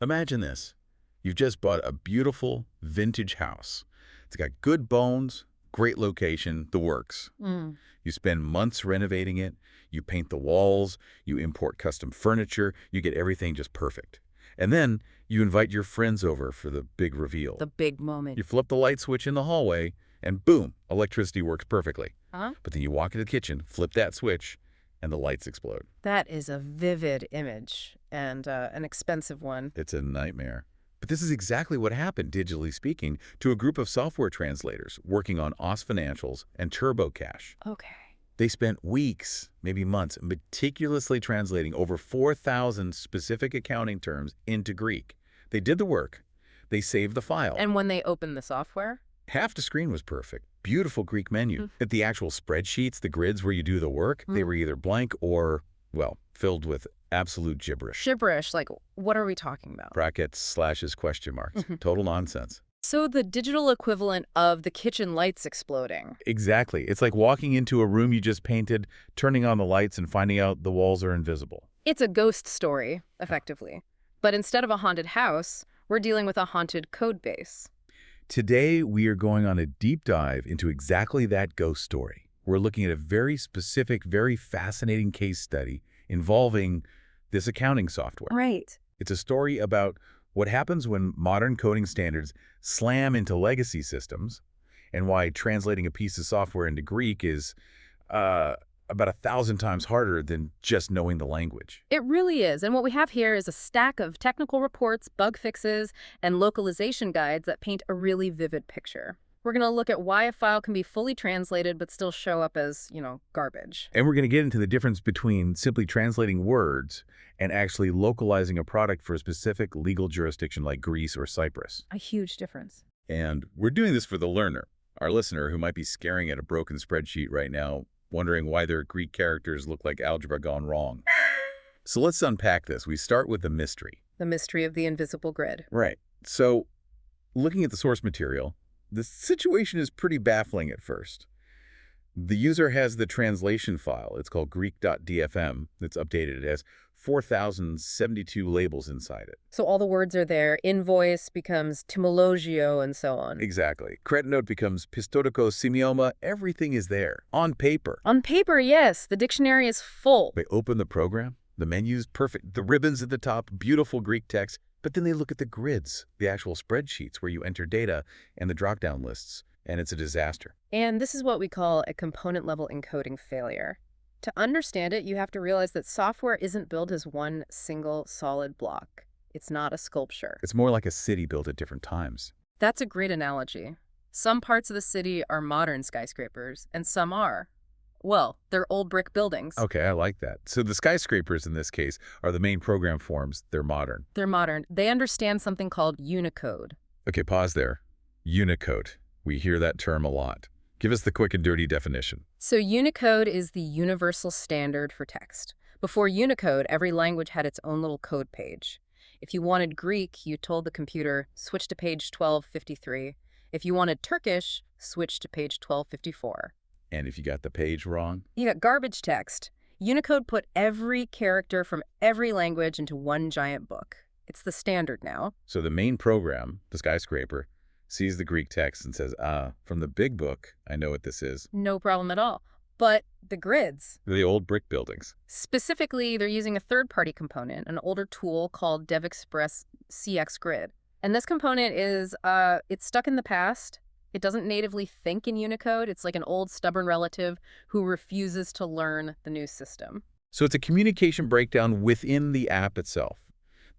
Imagine this. You've just bought a beautiful vintage house. It's got good bones, great location, the works. Mm. You spend months renovating it, you paint the walls, you import custom furniture, you get everything just perfect. And then you invite your friends over for the big reveal. The big moment. You flip the light switch in the hallway, and boom, electricity works perfectly. Huh? But then you walk into the kitchen, flip that switch, and the lights explode. That is a vivid image and an expensive one. It's a nightmare. But this is exactly what happened, digitally speaking, to a group of software translators working on osFinancials and TurboCASH. Okay. They spent weeks, maybe months, meticulously translating over 4,000 specific accounting terms into Greek. They did the work. They saved the file. And when they opened the software? Half the screen was perfect. Beautiful Greek menu. But the actual spreadsheets, the grids where you do the work, they were either blank or, well, filled with absolute gibberish. Gibberish, like what are we talking about? Brackets, slashes, question marks. Total nonsense. So the digital equivalent of the kitchen lights exploding. Exactly. It's like walking into a room you just painted, turning on the lights and finding out the walls are invisible. It's a ghost story, effectively. But instead of a haunted house, we're dealing with a haunted code base. Today, we are going on a deep dive into exactly that ghost story. We're looking at a very specific, very fascinating case study involving this accounting software. Right. It's a story about what happens when modern coding standards slam into legacy systems and why translating a piece of software into Greek is about 1,000 times harder than just knowing the language. It really is. And what we have here is a stack of technical reports, bug fixes, and localization guides that paint a really vivid picture. We're going to look at why a file can be fully translated but still show up as, garbage. And we're going to get into the difference between simply translating words and actually localizing a product for a specific legal jurisdiction like Greece or Cyprus. A huge difference. And we're doing this for the learner, our listener who might be staring at a broken spreadsheet right now, wondering why their Greek characters look like algebra gone wrong. So let's unpack this. We start with the mystery. The mystery of the invisible grid. Right. So looking at the source material, the situation is pretty baffling at first. The user has the translation file. It's called greek.dfm. It's updated. It has 4,072 labels inside it. So all the words are there. Invoice becomes timologio and so on. Exactly. Credit note becomes pistotiko semioma. Everything is there. On paper. On paper, yes. The dictionary is full. They open the program. The menu's perfect. The ribbons at the top, beautiful Greek text. But then they look at the grids, the actual spreadsheets where you enter data and the drop-down lists, and it's a disaster. And this is what we call a component-level encoding failure. To understand it, you have to realize that software isn't built as one single solid block. It's not a sculpture. It's more like a city built at different times. That's a great analogy. Some parts of the city are modern skyscrapers, and some are. Well, they're old brick buildings. Okay, I like that. So the skyscrapers in this case are the main program forms. They're modern. They're modern. They understand something called Unicode. Okay, pause there. Unicode. We hear that term a lot. Give us the quick and dirty definition. So Unicode is the universal standard for text. Before Unicode, every language had its own little code page. If you wanted Greek, you told the computer, switch to page 1253. If you wanted Turkish, switch to page 1254. And if you got the page wrong? You got garbage text. Unicode put every character from every language into one giant book. It's the standard now. So the main program, the skyscraper, sees the Greek text and says, from the big book, I know what this is. No problem at all. But the grids. They're the old brick buildings. Specifically, they're using a third-party component, an older tool called DevExpress CX Grid. And this component is, it's stuck in the past. It doesn't natively think in Unicode. It's like an old stubborn relative who refuses to learn the new system. So it's a communication breakdown within the app itself.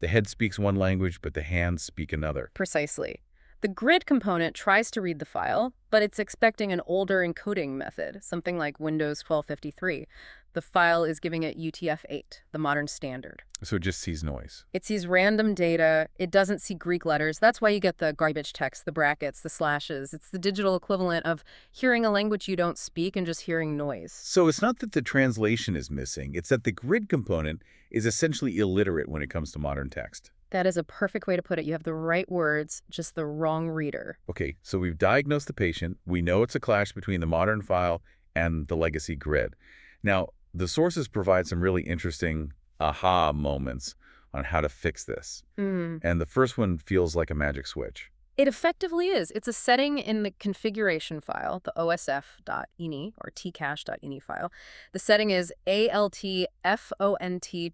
The head speaks one language, but the hands speak another. Precisely. The grid component tries to read the file, but it's expecting an older encoding method, something like Windows 1253. The file is giving it UTF-8, the modern standard. So it just sees noise. It sees random data. It doesn't see Greek letters. That's why you get the garbage text, the brackets, the slashes. It's the digital equivalent of hearing a language you don't speak and just hearing noise. So it's not that the translation is missing. It's that the grid component is essentially illiterate when it comes to modern text. That is a perfect way to put it. You have the right words, just the wrong reader. Okay, so we've diagnosed the patient. We know it's a clash between the modern file and the legacy grid. Now, the sources provide some really interesting aha moments on how to fix this. Mm. And the first one feels like a magic switch. It effectively is. It's a setting in the configuration file, the osf.ini or tcache.ini file. The setting is altfont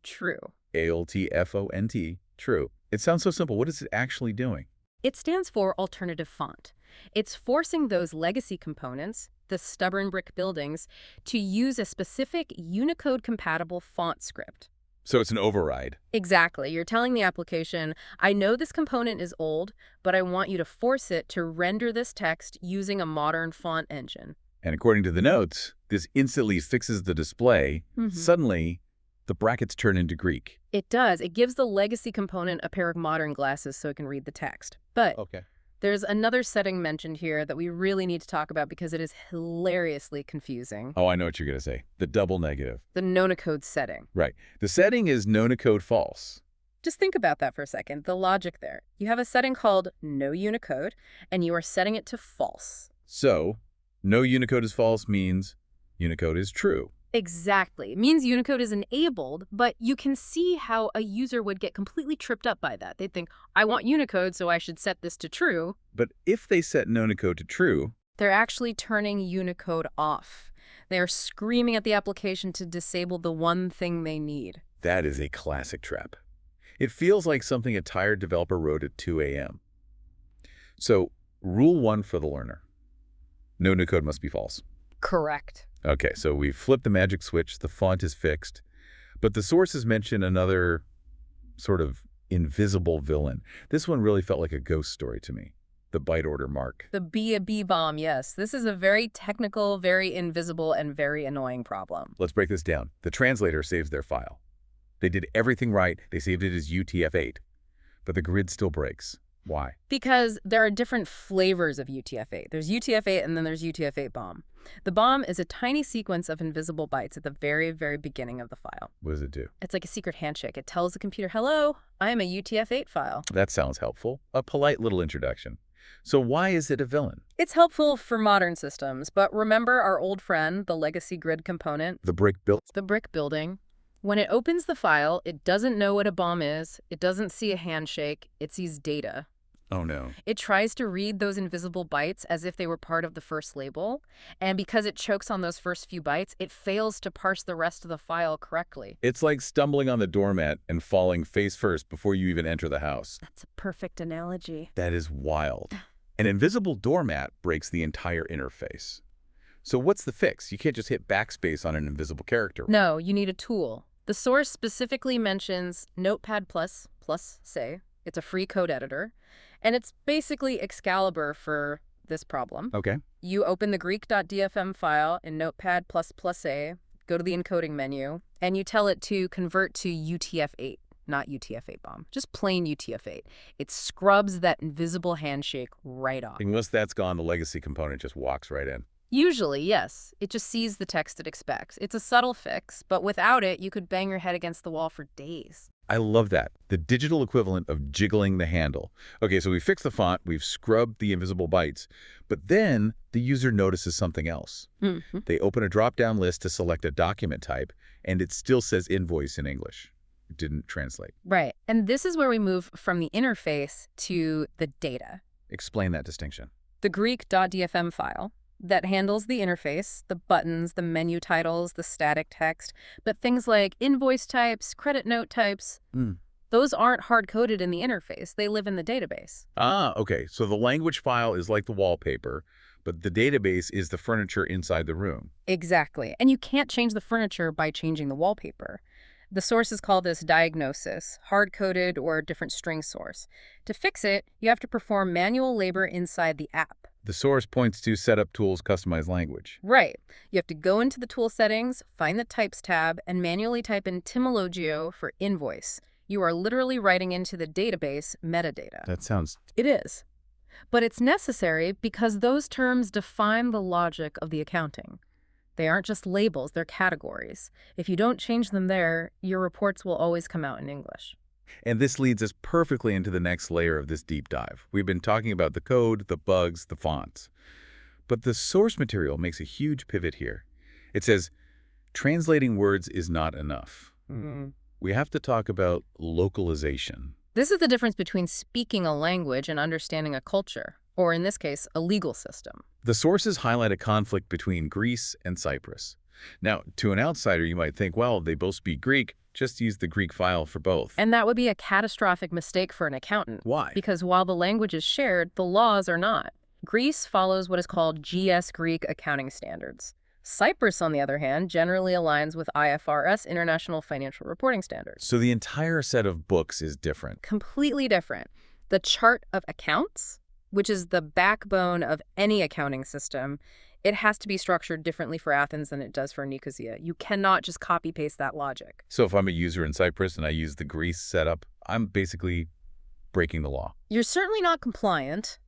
true. ALTFONT, true. It sounds so simple. What is it actually doing? It stands for alternative font. It's forcing those legacy components, the stubborn brick buildings, to use a specific Unicode-compatible font script. So it's an override. Exactly. You're telling the application, I know this component is old, but I want you to force it to render this text using a modern font engine. And according to the notes, this instantly fixes the display. Suddenly, the brackets turn into Greek. It does. It gives the legacy component a pair of modern glasses so it can read the text. But there's another setting mentioned here that we really need to talk about because it is hilariously confusing. Oh, I know what you're going to say. The double negative. The Unicode setting. Right. The setting is Unicode false. Just think about that for a second, the logic there. You have a setting called no Unicode, and you are setting it to false. So, no Unicode is false means Unicode is true. Exactly. It means Unicode is enabled, but you can see how a user would get completely tripped up by that. They'd think, I want Unicode, so I should set this to true. But if they set Unicode to true, they're actually turning Unicode off. They're screaming at the application to disable the one thing they need. That is a classic trap. It feels like something a tired developer wrote at 2 a.m. So, rule 1 for the learner. No Unicode must be false. Correct. Okay, so we've flipped the magic switch, the font is fixed, but the sources mention another sort of invisible villain. This one really felt like a ghost story to me, the byte order mark. The B bomb, yes. This is a very technical, very invisible, and very annoying problem. Let's break this down. The translator saves their file. They did everything right. They saved it as UTF-8, but the grid still breaks. Why? Because there are different flavors of UTF-8. There's UTF-8 and then there's UTF-8 bomb. The bomb is a tiny sequence of invisible bytes at the very, very beginning of the file. What does it do? It's like a secret handshake. It tells the computer, hello, I am a UTF-8 file. That sounds helpful. A polite little introduction. So why is it a villain? It's helpful for modern systems, but remember our old friend, the legacy grid component? The brick built? The brick building. When it opens the file, it doesn't know what a bomb is. It doesn't see a handshake. It sees data. Oh, no. It tries to read those invisible bytes as if they were part of the first label. And because it chokes on those first few bytes, it fails to parse the rest of the file correctly. It's like stumbling on the doormat and falling face first before you even enter the house. That's a perfect analogy. That is wild. An invisible doormat breaks the entire interface. So what's the fix? You can't just hit backspace on an invisible character. No, you need a tool. The source specifically mentions Notepad++, say. It's a free code editor. And it's basically Excalibur for this problem. Okay. You open the Greek.dfm file in Notepad++, go to the encoding menu, and you tell it to convert to UTF-8, not UTF-8 bomb. Just plain UTF-8. It scrubs that invisible handshake right off. And once that's gone, the legacy component just walks right in. Usually, yes. It just sees the text it expects. It's a subtle fix, but without it, you could bang your head against the wall for days. I love that. The digital equivalent of jiggling the handle. Okay, so we fixed the font, we've scrubbed the invisible bytes, but then the user notices something else. They open a drop-down list to select a document type, and it still says invoice in English. It didn't translate. Right. And this is where we move from the interface to the data. Explain that distinction. The Greek.dfm file that handles the interface, the buttons, the menu titles, the static text, but things like invoice types, credit note types, those aren't hard-coded in the interface. They live in the database. Ah, okay. So the language file is like the wallpaper, but the database is the furniture inside the room. Exactly. And you can't change the furniture by changing the wallpaper. The sources call this diagnosis, hard-coded or a different string source. To fix it, you have to perform manual labor inside the app. The source points to Setup Tools Customize Language. Right. You have to go into the tool settings, find the Types tab, and manually type in Etymologio for invoice. You are literally writing into the database metadata. That sounds... It is. But it's necessary because those terms define the logic of the accounting. They aren't just labels, they're categories. If you don't change them there, your reports will always come out in English. And this leads us perfectly into the next layer of this deep dive. We've been talking about the code, the bugs, the fonts. But the source material makes a huge pivot here. It says, translating words is not enough. We have to talk about localization. This is the difference between speaking a language and understanding a culture, or in this case, a legal system. The sources highlight a conflict between Greece and Cyprus. Now, to an outsider, you might think, well, they both speak Greek, just use the Greek file for both. And that would be a catastrophic mistake for an accountant. Why? Because while the language is shared, the laws are not. Greece follows what is called GS Greek accounting standards. Cyprus, on the other hand, generally aligns with IFRS, International Financial Reporting Standards. So the entire set of books is different. Completely different. The chart of accounts, which is the backbone of any accounting system, it has to be structured differently for Athens than it does for Nicosia. You cannot just copy-paste that logic. So if I'm a user in Cyprus and I use the Greece setup, I'm basically breaking the law. You're certainly not compliant,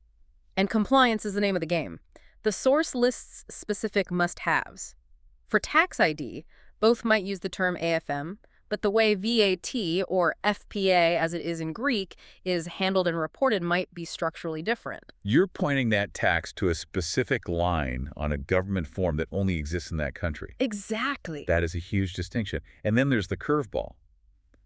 and compliance is the name of the game. The source lists specific must-haves. For tax ID, both might use the term AFM, but the way VAT, or FPA as it is in Greek, is handled and reported might be structurally different. You're pointing that tax to a specific line on a government form that only exists in that country. Exactly. That is a huge distinction. And then there's the curveball.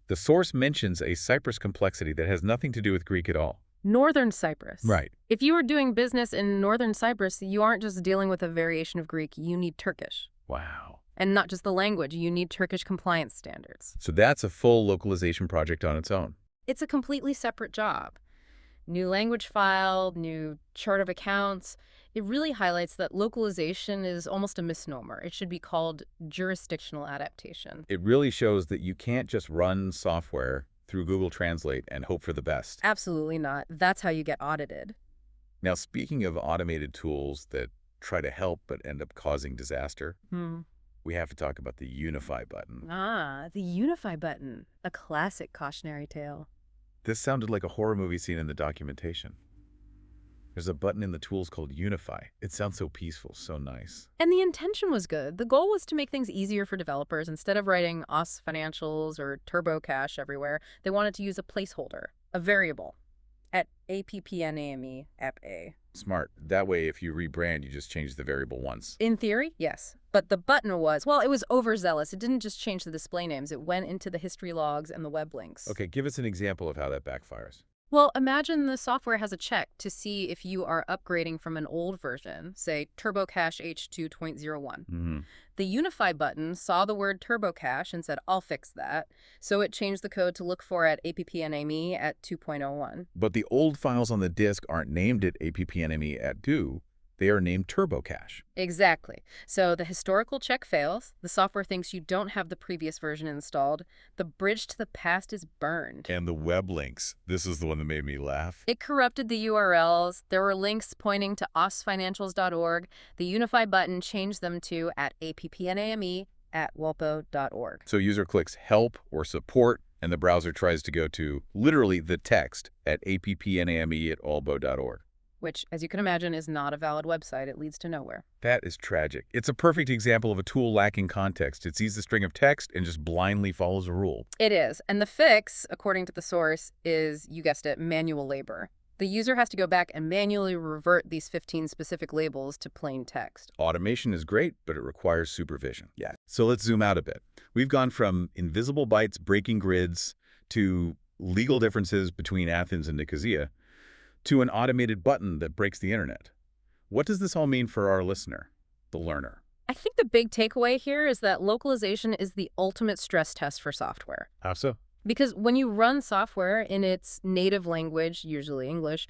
The source mentions a Cyprus complexity that has nothing to do with Greek at all. Northern Cyprus. Right. If you are doing business in Northern Cyprus, you aren't just dealing with a variation of Greek, you need Turkish. Wow. And not just the language, you need Turkish compliance standards. So that's a full localization project on its own. It's a completely separate job. New language file, new chart of accounts. It really highlights that localization is almost a misnomer. It should be called jurisdictional adaptation. It really shows that you can't just run software through Google Translate and hope for the best. Absolutely not. That's how you get audited. Now, speaking of automated tools that try to help but end up causing disaster, we have to talk about the Unify button. The Unify button, a classic cautionary tale. This sounded like a horror movie scene in the documentation. There's a button in the tools called Unify. It sounds so peaceful, so nice. And the intention was good. The goal was to make things easier for developers. Instead of writing osFinancials or TurboCASH everywhere, they wanted to use a placeholder, a variable, at APPNAME app A. Smart. That way, if you rebrand, you just change the variable once. In theory, yes. But the button was, well, it was overzealous. It didn't just change the display names. It went into the history logs and the web links. Okay, give us an example of how that backfires. Well, imagine the software has a check to see if you are upgrading from an old version, say TurboCASH H2.01. The Unify button saw the word TurboCASH and said, I'll fix that. So it changed the code to look for at APPNAME at 2.01. But the old files on the disk aren't named at APPNAME at do. They are named TurboCASH. Exactly. So the historical check fails. The software thinks you don't have the previous version installed. The bridge to the past is burned. And the web links. This is the one that made me laugh. It corrupted the URLs. There were links pointing to osFinancials.org. The Unify button changed them to at APPNAME at walpo.org. So user clicks help or support, and the browser tries to go to literally the text at APPNAME at walpo.org. Which, as you can imagine, is not a valid website. It leads to nowhere. That is tragic. It's a perfect example of a tool lacking context. It sees a string of text and just blindly follows a rule. It is. And the fix, according to the source, is, you guessed it, manual labor. The user has to go back and manually revert these 15 specific labels to plain text. Automation is great, but it requires supervision. Yeah. So let's zoom out a bit. We've gone from invisible bytes breaking grids to legal differences between Athens and Nicosia, to an automated button that breaks the internet. What does this all mean for our listener, the learner? I think the big takeaway here is that localization is the ultimate stress test for software. How so? Because when you run software in its native language, usually English,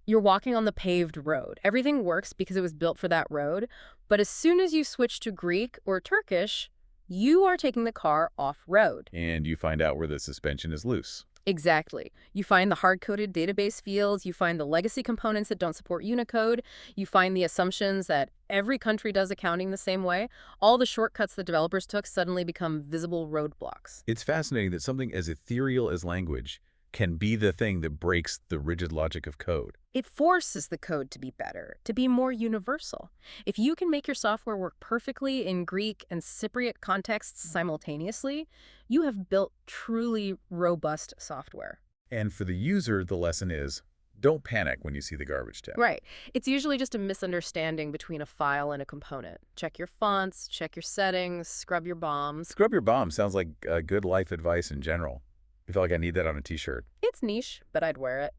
you're walking on the paved road. Everything works because it was built for that road. But as soon as you switch to Greek or Turkish, you are taking the car off-road. And you find out where the suspension is loose. Exactly. You find the hard-coded database fields, you find the legacy components that don't support Unicode, you find the assumptions that every country does accounting the same way. All the shortcuts the developers took suddenly become visible roadblocks. It's fascinating that something as ethereal as language can be the thing that breaks the rigid logic of code. It forces the code to be better, to be more universal. If you can make your software work perfectly in Greek and Cypriot contexts simultaneously, you have built truly robust software. And for the user, the lesson is Don't panic when you see the garbage tag. Right. It's usually just a misunderstanding between a file and a component. Check your fonts, check your settings, scrub your bombs. Scrub your bomb sounds like good life advice in general. I feel like I need that on a t-shirt. It's niche, but I'd wear it.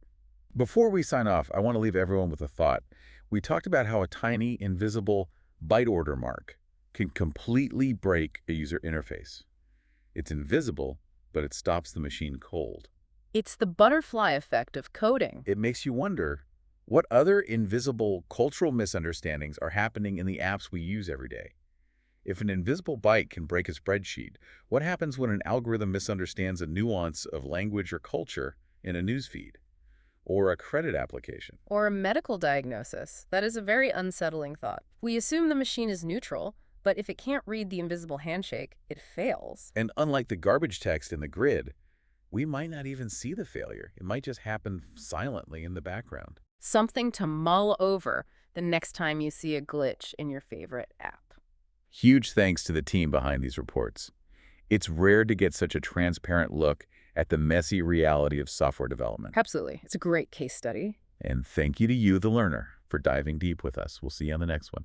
Before we sign off, I want to leave everyone with a thought. We talked about how a tiny, invisible byte order mark can completely break a user interface. It's invisible, but it stops the machine cold. It's the butterfly effect of coding. It makes you wonder, what other invisible cultural misunderstandings are happening in the apps we use every day? If an invisible byte can break a spreadsheet, what happens when an algorithm misunderstands a nuance of language or culture in a newsfeed? Or a credit application? Or a medical diagnosis. That is a very unsettling thought. We assume the machine is neutral, but if it can't read the invisible handshake, it fails. And unlike the garbage text in the grid, we might not even see the failure. It might just happen silently in the background. Something to mull over the next time you see a glitch in your favorite app. Huge thanks to the team behind these reports. It's rare to get such a transparent look at the messy reality of software development. Absolutely. It's a great case study. And thank you to you, the learner, for diving deep with us. We'll see you on the next one.